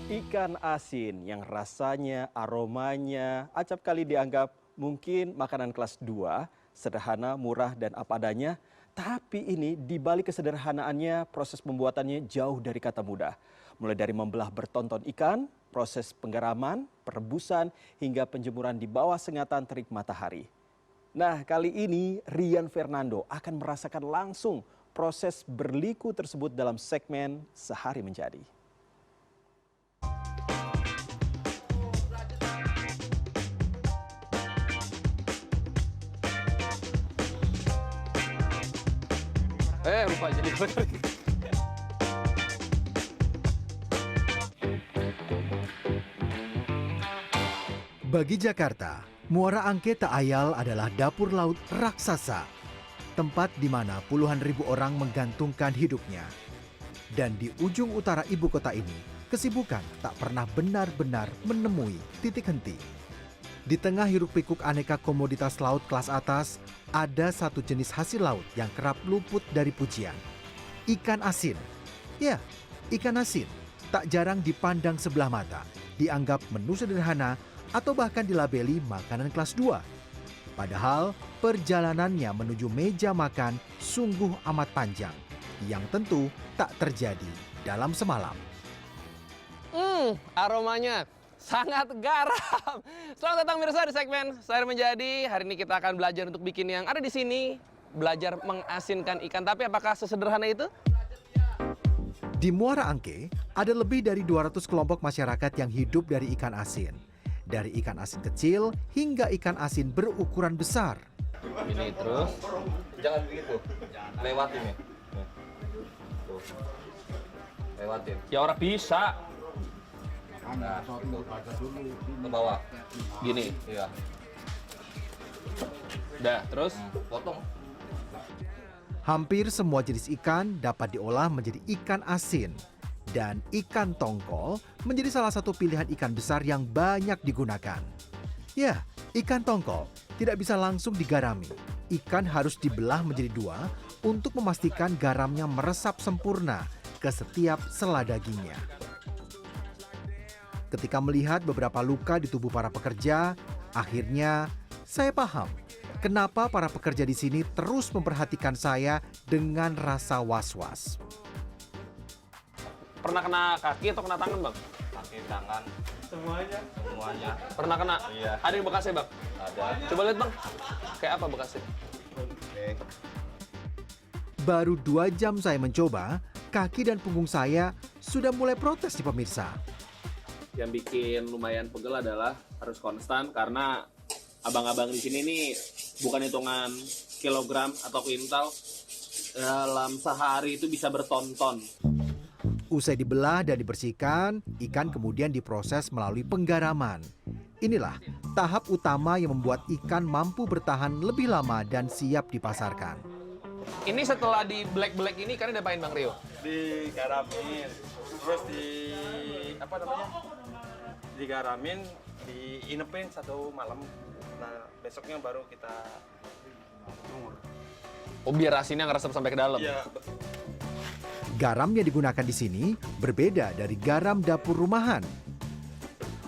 Ikan asin yang rasanya, aromanya acap kali dianggap mungkin makanan kelas 2, sederhana, murah dan apa adanya. Tapi ini di balik kesederhanaannya proses pembuatannya jauh dari kata mudah. Mulai dari membelah bertonton ikan, proses penggaraman, perebusan hingga penjemuran di bawah sengatan terik matahari. Nah, kali ini Rian Fernando akan merasakan langsung proses berliku tersebut dalam segmen Sehari Menjadi. Lupa jadi bener. Bagi Jakarta, Muara Angke tak ayal adalah dapur laut raksasa. Tempat di mana puluhan ribu orang menggantungkan hidupnya. Dan di ujung utara ibu kota ini, kesibukan tak pernah benar-benar menemui titik henti. Di tengah hiruk-pikuk aneka komoditas laut kelas atas, ada satu jenis hasil laut yang kerap luput dari pujian. Ikan asin. Ya, ikan asin tak jarang dipandang sebelah mata, dianggap menu sederhana atau bahkan dilabeli makanan kelas 2. Padahal perjalanannya menuju meja makan sungguh amat panjang, yang tentu tak terjadi dalam semalam. Aromanya sangat garam. Selamat datang mirsa di segmen Sehari Menjadi. Hari ini kita akan belajar untuk bikin yang ada di sini, belajar mengasinkan ikan. Tapi apakah sesederhana itu? Di Muara Angke, ada lebih dari 200 kelompok masyarakat yang hidup dari ikan asin. Dari ikan asin kecil hingga ikan asin berukuran besar. Ini terus. Jangan begitu. Lewatin ya. Tuh. Lewatin. Ya orang bisa. Nah, ke bawah. Gini. Iya. Dah, terus. Potong. Hampir semua jenis ikan dapat diolah menjadi ikan asin. Dan ikan tongkol menjadi salah satu pilihan ikan besar yang banyak digunakan. Ya, ikan tongkol tidak bisa langsung digarami. Ikan harus dibelah menjadi 2 untuk memastikan garamnya meresap sempurna ke setiap sela dagingnya. Ketika melihat beberapa luka di tubuh para pekerja, akhirnya saya paham kenapa para pekerja di sini terus memperhatikan saya dengan rasa was-was. Pernah kena kaki atau kena tangan, Bang? Kaki, tangan. Semuanya. Pernah kena? Iya. Ada yang bekasnya, Bang? Ada. Coba lihat, Bang. Kayak apa bekasnya? Oke. Baru 2 jam saya mencoba, kaki dan punggung saya sudah mulai protes nih pemirsa. Yang bikin lumayan pegel adalah harus konstan karena abang-abang di sini nih bukan hitungan kilogram atau kuintal. Dalam sehari itu bisa berton-ton. Usai dibelah dan dibersihkan, ikan kemudian diproses melalui penggaraman. Inilah tahap utama yang membuat ikan mampu bertahan lebih lama dan siap dipasarkan. Ini setelah di black ini kan diapain, Bang Rio? Digaramin, terus digaramin, diinepin 1 malam. Nah, besoknya baru kita jemur. Oh, biar asinnya ngeresep sampai ke dalam. Iya. Garam yang digunakan di sini berbeda dari garam dapur rumahan.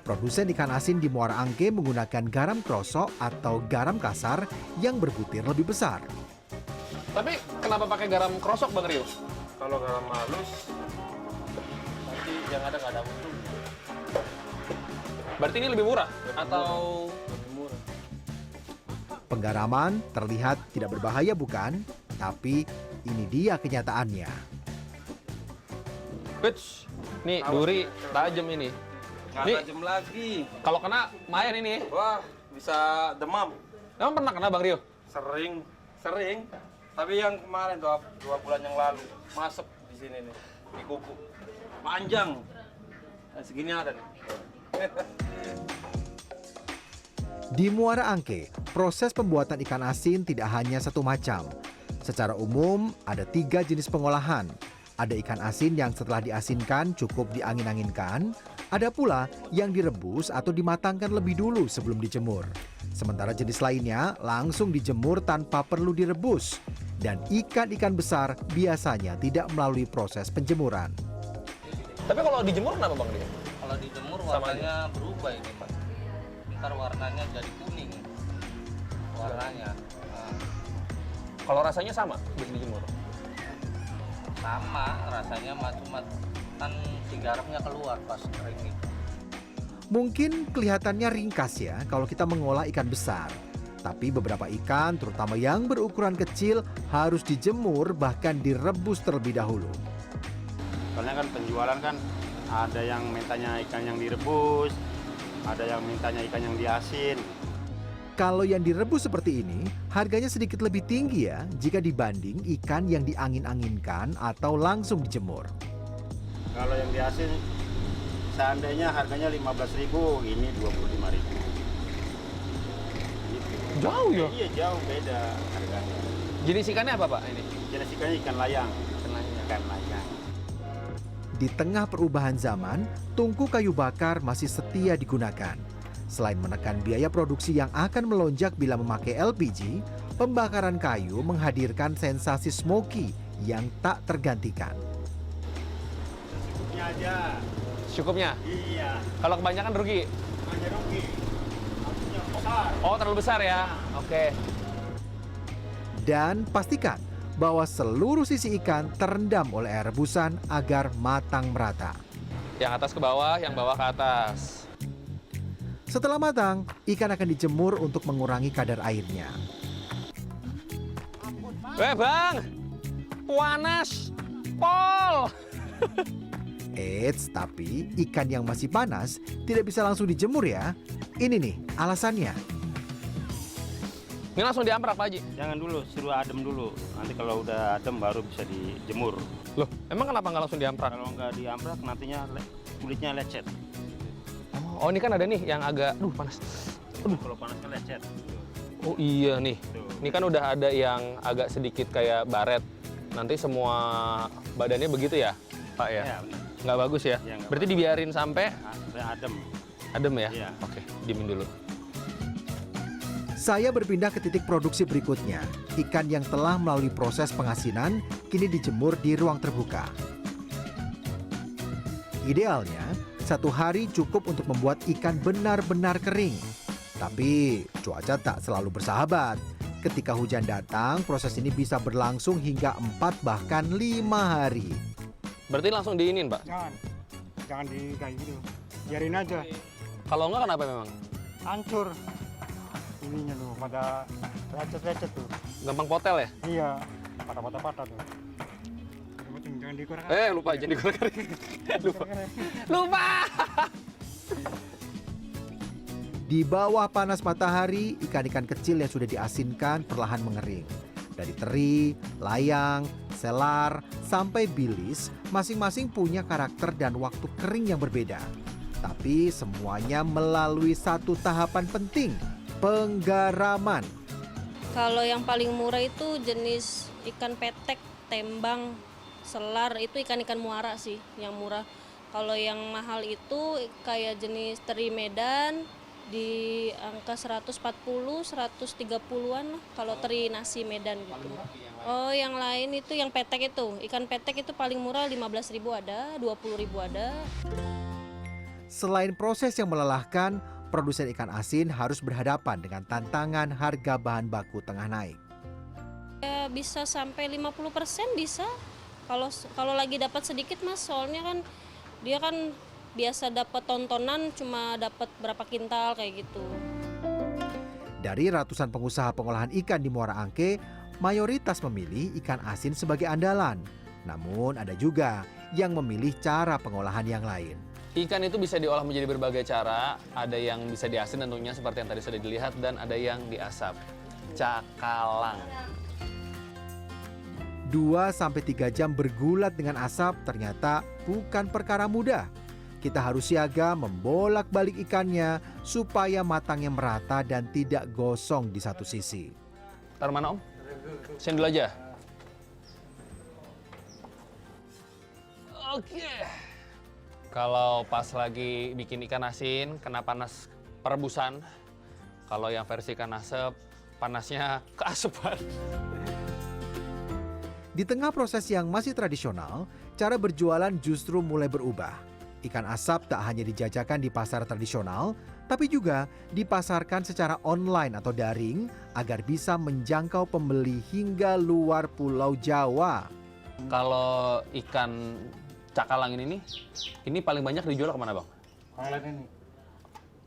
Produsen ikan asin di Muara Angke menggunakan garam krosok atau garam kasar yang berbutir lebih besar. Tapi kenapa pakai garam krosok, Bang Rio? Kalau garam halus, nanti yang ada nggak ada mutu. Berarti ini lebih murah? Atau Lebih murah. Penggaraman terlihat tidak berbahaya bukan? Tapi ini dia kenyataannya. Pitch, nih duri tajam ini. Nggak Nih. tajam lagi. Kalau kena, mayan ini. Wah, bisa demam. Emang pernah kena, Bang Rio? Sering. Tapi yang kemarin tuh 2 bulan yang lalu masuk di sini nih, di kuku. Panjang. Nah, segini ada nih. Di Muara Angke, proses pembuatan ikan asin tidak hanya satu macam. Secara umum, ada 3 jenis pengolahan. Ada ikan asin yang setelah diasinkan cukup diangin-anginkan, ada pula yang direbus atau dimatangkan lebih dulu sebelum dijemur. Sementara jenis lainnya langsung dijemur tanpa perlu direbus. Dan ikan-ikan besar biasanya tidak melalui proses penjemuran. Tapi kalau dijemur kenapa, Bang Rio? Kalau dijemur Sama warnanya berubah ini Pak. Ntar warnanya jadi kuning. Warnanya. Nah, Kalau rasanya sama dijemur. sama rasanya cuma kan si garamnya keluar pas kering itu. Mungkin kelihatannya ringkas ya kalau kita mengolah ikan besar. Tapi beberapa ikan, terutama yang berukuran kecil, harus dijemur bahkan direbus terlebih dahulu. Soalnya kan penjualan kan ada yang mintanya ikan yang direbus, ada yang mintanya ikan yang diasin. Kalau yang direbus seperti ini, harganya sedikit lebih tinggi ya jika dibanding ikan yang diangin-anginkan atau langsung dijemur. Kalau yang diasin seandainya harganya 15.000, ini 25.000. Gitu. Jauh ya? Iya jauh beda harganya. Jenis ikannya apa Pak ini? Jenis ikannya ikan layang. Ikan layang. Di tengah perubahan zaman, tungku kayu bakar masih setia digunakan. Selain menekan biaya produksi yang akan melonjak bila memakai LPG, pembakaran kayu menghadirkan sensasi smoky yang tak tergantikan. Secukupnya aja. Cukupnya? Iya, Kalau kebanyakan rugi? hanya rugi. Harusnya besar. Oh terlalu besar ya? Oke. Dan pastikan bahwa seluruh sisi ikan terendam oleh air rebusan agar matang merata. Yang atas ke bawah, yang bawah ke atas. Setelah matang, ikan akan dijemur untuk mengurangi kadar airnya. Bang! Panas! Pol! Eits, tapi ikan yang masih panas tidak bisa langsung dijemur ya. Ini nih alasannya. Ini langsung diamprak Pak Haji? Jangan dulu, suruh adem dulu. Nanti kalau udah adem baru bisa dijemur. Loh, emang kenapa nggak langsung diamprak? Kalau nggak diamprak nantinya kulitnya lecet. Oh ini kan ada nih yang agak, panas. Kalau panasnya lecet. Oh iya nih. Tuh. Ini kan udah ada yang agak sedikit kayak baret. Nanti semua badannya begitu ya, Pak ya? Ya, benar. Nggak bagus ya? Iya, nggak Berarti dibiarin sampai Sampai adem. adem ya? Iya. Oke, diemin dulu. Saya berpindah ke titik produksi berikutnya. Ikan yang telah melalui proses pengasinan kini dijemur di ruang terbuka. Idealnya, 1 hari cukup untuk membuat ikan benar-benar kering. Tapi cuaca tak selalu bersahabat. Ketika hujan datang, proses ini bisa berlangsung hingga 4 bahkan 5 hari. Berarti langsung diinin, Pak? Jangan di kayak gitu, biarin aja, Kalau nggak kenapa memang? hancur ininya tuh, pada lecet-lecet tuh. Gampang potel ya? Iya, patah-patah tuh. Yang penting jangan dikorek. Lupa, jadi goreng. Lupa! Di bawah panas matahari, ikan-ikan kecil yang sudah diasinkan perlahan mengering. Dari teri, layang, selar, sampai bilis, masing-masing punya karakter dan waktu kering yang berbeda. Tapi semuanya melalui satu tahapan penting, penggaraman. Kalau yang paling murah itu jenis ikan petek, tembang, selar, itu ikan-ikan muara sih yang murah. Kalau yang mahal itu kayak jenis teri Medan, di angka 140, 130-an lah kalau teri nasi Medan gitu. Oh, yang lain itu yang petek itu. Ikan petek itu paling murah 15.000 ada, 20.000 ada. Selain proses yang melelahkan, produsen ikan asin harus berhadapan dengan tantangan harga bahan baku tengah naik. Ya, bisa sampai 50% bisa. Kalau lagi dapat sedikit Mas, soalnya kan dia kan biasa dapat tontonan cuma dapat berapa kintal kayak gitu. Dari ratusan pengusaha pengolahan ikan di Muara Angke, mayoritas memilih ikan asin sebagai andalan. Namun ada juga yang memilih cara pengolahan yang lain. Ikan itu bisa diolah menjadi berbagai cara. Ada yang bisa diasin tentunya seperti yang tadi sudah dilihat, dan ada yang diasap. Cakalang. 2-3 jam bergulat dengan asap ternyata bukan perkara mudah. Kita harus siaga membolak-balik ikannya supaya matangnya merata dan tidak gosong di satu sisi. Taruh mana Om? Sini dulu aja. Oke. Kalau pas lagi bikin ikan asin, kena panas perebusan. Kalau yang versi ikan asap, panasnya keasupan. Di tengah proses yang masih tradisional, cara berjualan justru mulai berubah. Ikan asap tak hanya dijajakan di pasar tradisional, tapi juga dipasarkan secara online atau daring agar bisa menjangkau pembeli hingga luar Pulau Jawa. Kalau ikan cakalang ini paling banyak dijual kemana bang? Online ini.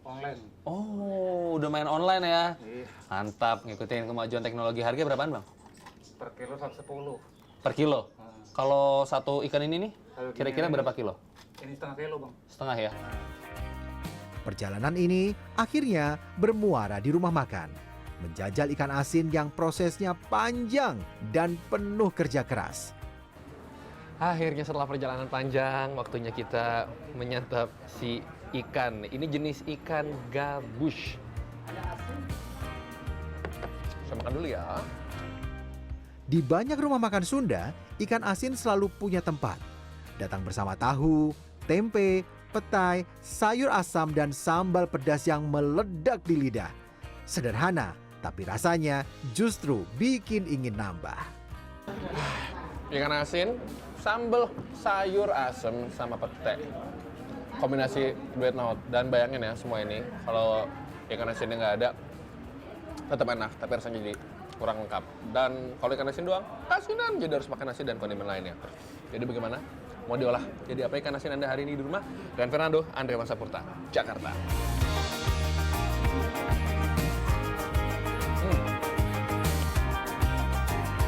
Online. Oh, udah main online ya? Iya. Mantap, ngikutin kemajuan teknologi. Harga berapaan bang? Per kilo 110. Per kilo? Kalau satu ikan ini nih, Kalau kira-kira gini- berapa kilo? Ini setengah kilo bang. Setengah ya? Perjalanan ini akhirnya bermuara di rumah makan, menjajal ikan asin yang prosesnya panjang dan penuh kerja keras. Akhirnya setelah perjalanan panjang, waktunya kita menyantap si ikan. Ini jenis ikan gabus. Saya makan dulu ya. Di banyak rumah makan Sunda, ikan asin selalu punya tempat. Datang bersama tahu, tempe, petai, sayur asam, dan sambal pedas yang meledak di lidah. Sederhana, tapi rasanya justru bikin ingin nambah. Ikan asin, sambal, sayur asem, sama pete. Kombinasi duet naut. Dan bayangin ya semua ini, kalau ikan asinnya nggak ada, tetap enak, tapi rasanya jadi kurang lengkap. Dan kalau ikan asin doang, asinan, jadi harus pakai nasi dan kondimen lainnya. Jadi bagaimana? Mau diolah jadi apa ikan asin Anda hari ini di rumah? Dengan Fernando, Andre Masapurta, Jakarta.